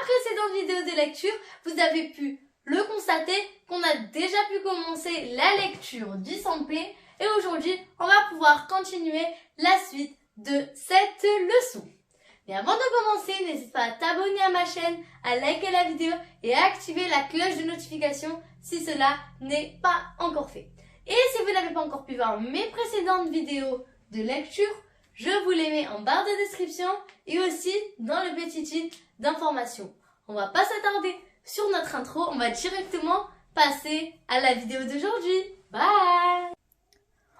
précédente vidéo de lecture, vous avez pu le constater qu'on a déjà pu commencer la lecture du Sampe et aujourd'hui, on va pouvoir continuer la suite de cette leçon. Mais avant de commencer, n'hésite pas à t'abonner à ma chaîne, à liker la vidéo et à activer la cloche de notification si cela n'est pas encore fait. Et si vous n'avez pas encore pu voir mes précédentes vidéos de lecture, je vous les mets en barre de description et aussi dans le petit titre d'information. On va pas s'attarder sur notre intro, on va directement passer à la vidéo d'aujourd'hui. Bye!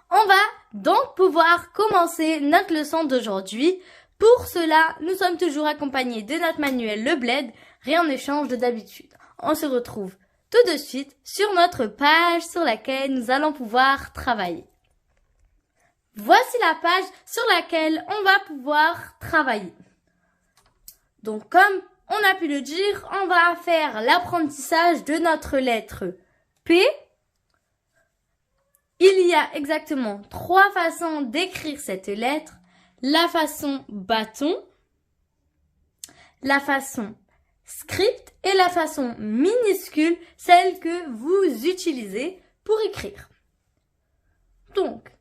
On va donc pouvoir commencer notre leçon d'aujourd'hui. Pour cela, nous sommes toujours accompagnés de notre manuel Le Bled. Rien ne change de d'habitude. On se retrouve tout de suite sur notre page sur laquelle nous allons pouvoir travailler. Voici la page sur laquelle on va pouvoir travailler. Donc, comme on a pu le dire, on va faire l'apprentissage de notre lettre P. Il y a exactement 3 façons d'écrire cette lettre. La façon bâton, la façon script et la façon minuscule, celle que vous utilisez pour écrire. Donc,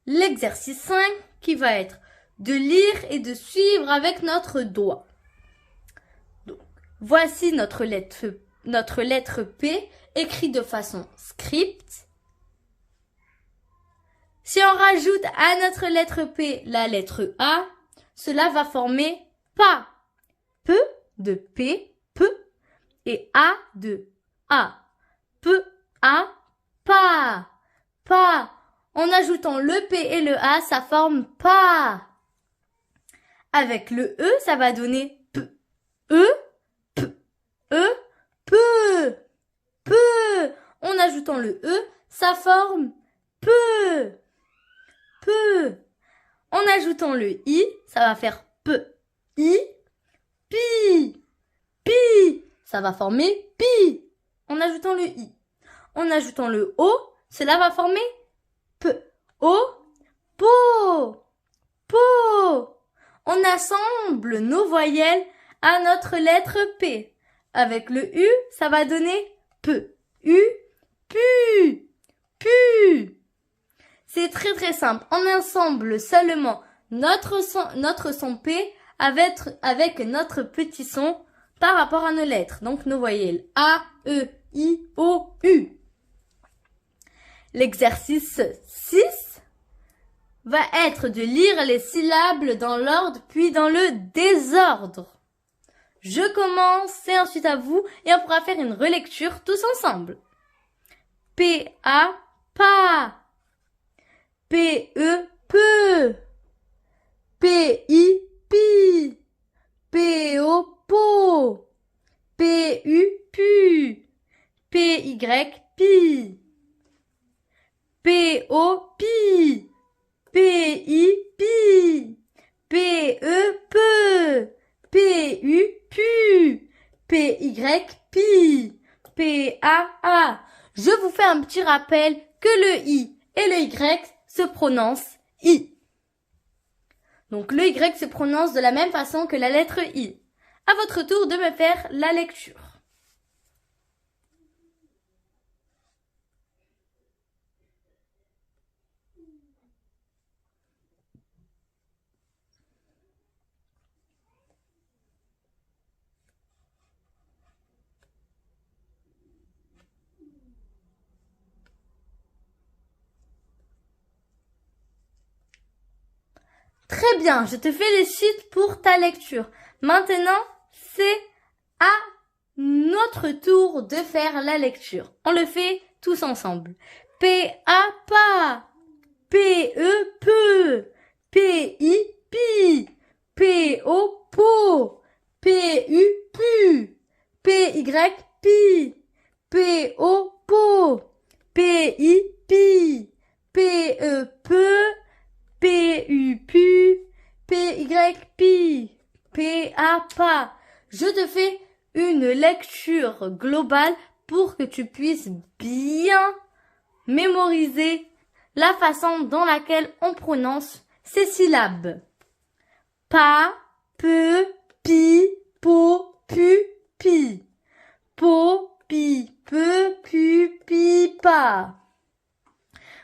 l'exercice 5 qui va être de lire et de suivre avec notre doigt. Donc, voici notre lettre P écrite de façon script. Si on rajoute à notre lettre P la lettre A, cela va former PA. P de P, P, et A de A. P, A, PA. PA. En ajoutant le P et le A, ça forme PA. Avec le E, ça va donner P. E, P, E, P. P. En ajoutant le E, ça forme P. Peu. En ajoutant le I, ça va faire P. I. Pi. Pi. Ça va former Pi. En ajoutant le I. En ajoutant le O, cela va former P. O. Po. Po. On assemble nos voyelles à notre lettre P. Avec le U, ça va donner P. U. Pu. Pu. C'est très simple. On assemble seulement notre son P avec notre petit son par rapport à nos lettres. Donc nos voyelles A, E, I, O, U. L'exercice 6 va être de lire les syllabes dans l'ordre puis dans le désordre. Je commence, c'est ensuite à vous et on pourra faire une relecture tous ensemble. P, A, pas. P-E, peu. P-I, pi. P-O, po. P-U, pu. P-Y, pi. P-O, pi. P-I, pi. P-E, peu. P-U, pu. P-Y, pi. P-A-A. Je vous fais un petit rappel que le I et le Y se prononce I. Donc le Y se prononce de la même façon que la lettre I. À votre tour de me faire la lecture. Très bien, je te félicite pour ta lecture. Maintenant, c'est à notre tour de faire la lecture. On le fait tous ensemble. P-A, pas. P-E, peu. P-I, pi. P-O, po. P-U, pu. P-Y, pi. P-O, po. P-I, pi. P-E, peu. P-U-Pu, P-Y-Pi, P-A-Pa. Je te fais une lecture globale pour que tu puisses bien mémoriser la façon dans laquelle on prononce ces syllabes. Pa, peu, pi, po, pu, pa.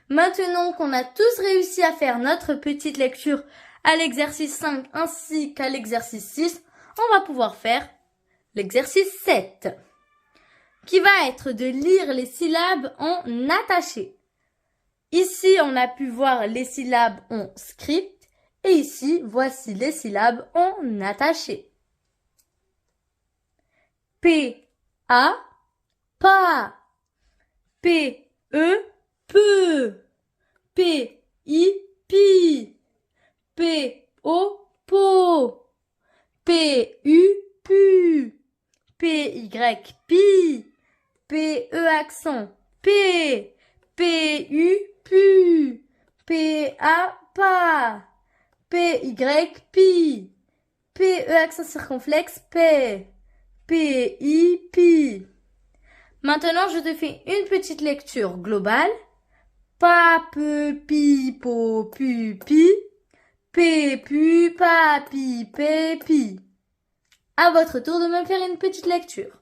Maintenant qu'on a tous réussi à faire notre petite lecture à l'exercice 5 ainsi qu'à l'exercice 6, on va pouvoir faire l'exercice 7, qui va être de lire les syllabes en attaché. Ici, on a pu voir les syllabes en script et ici, voici les syllabes en attaché. P, A, pa. P, E, peu. P, I, pi. P, O, po. P, U, pu. P, Y, pi. P, E accent, P. P, U, pu. P, A, pa. P, Y, pi. P, E accent circonflexe, P. P, I, pi. Maintenant, je te fais une petite lecture globale. Pa, pe, pi, po, pu, pi. P, pu, pa, pi, pe, pi. À votre tour de me faire une petite lecture.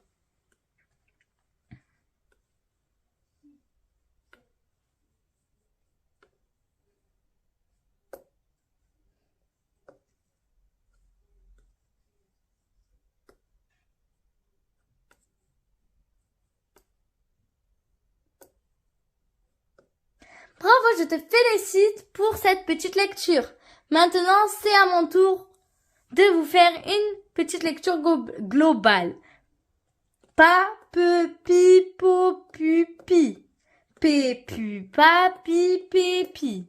Bravo, je te félicite pour cette petite lecture. Maintenant, c'est à mon tour de vous faire une petite lecture globale. Pa, pe, pi, po, pu, pi. P, pu, pa, pi, pe, pi.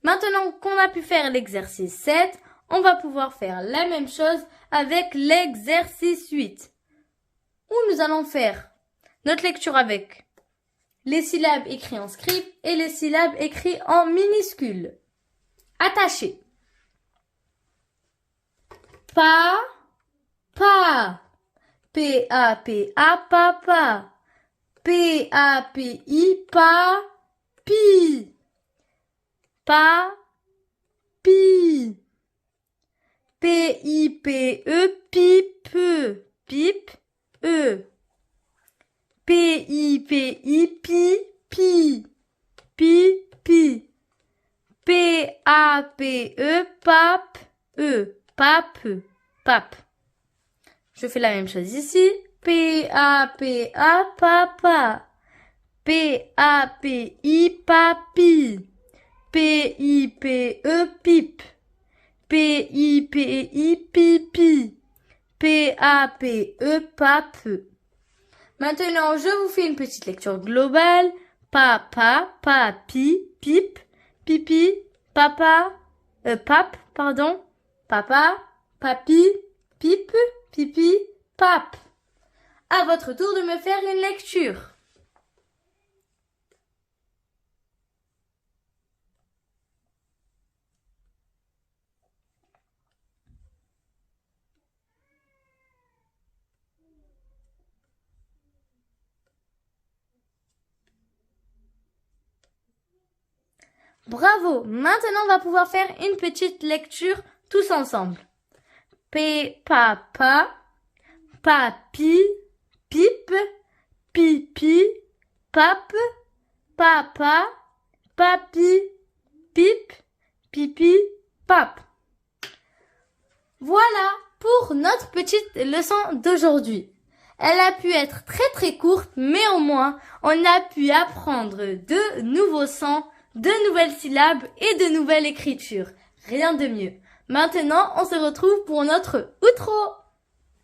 Maintenant qu'on a pu faire l'exercice 7, on va pouvoir faire la même chose avec l'exercice 8. Où nous allons faire notre lecture avec les syllabes écrites en script et les syllabes écrites en minuscules. Attachées. Pa, pa. P-A-P-A, papa. P-A-P-I, pa, pi. Pa, pi. P-I-P-E, pipe. Pipe, E. P-I-P-I, pi, pi. Pi, pi. P-A-P-E, pape, E. Pape, pape. Je fais la même chose ici. P-A-P-A, papa. P-A-P-I, papi. P-I-P-E, pipe. P-I-P-I, pipi. P-A-P-E, pape. Maintenant, je vous fais une petite lecture globale. Papa, papi, pipe, pipi, papa, pape, pardon. Papa, papi, pipe, pipi, pape. À votre tour de me faire une lecture. Bravo! Maintenant, on va pouvoir faire une petite lecture tous ensemble. P, papa, papi, pipe, pipi, pape, papa, papi, pipe, pipi, pape. Voilà pour notre petite leçon d'aujourd'hui. Elle a pu être très courte, mais au moins, on a pu apprendre de nouveaux sons, de nouvelles syllabes et de nouvelles écritures. Rien de mieux. Maintenant, on se retrouve pour notre outro.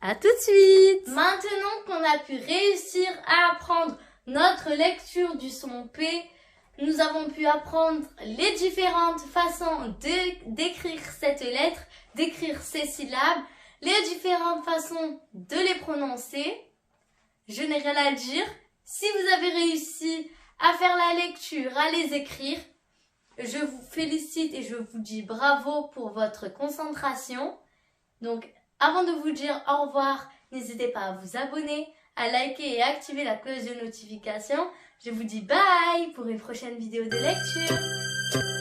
À tout de suite. Maintenant qu'on a pu réussir à apprendre notre lecture du son P, nous avons pu apprendre les différentes façons d'écrire cette lettre, d'écrire ces syllabes, les différentes façons de les prononcer. Je n'ai rien à dire. Si vous avez réussi à faire la lecture, à les écrire, je vous félicite et je vous dis bravo pour votre concentration. Donc, avant de vous dire au revoir, n'hésitez pas à vous abonner, à liker et activer la cloche de notification. Je vous dis bye pour une prochaine vidéo de lecture.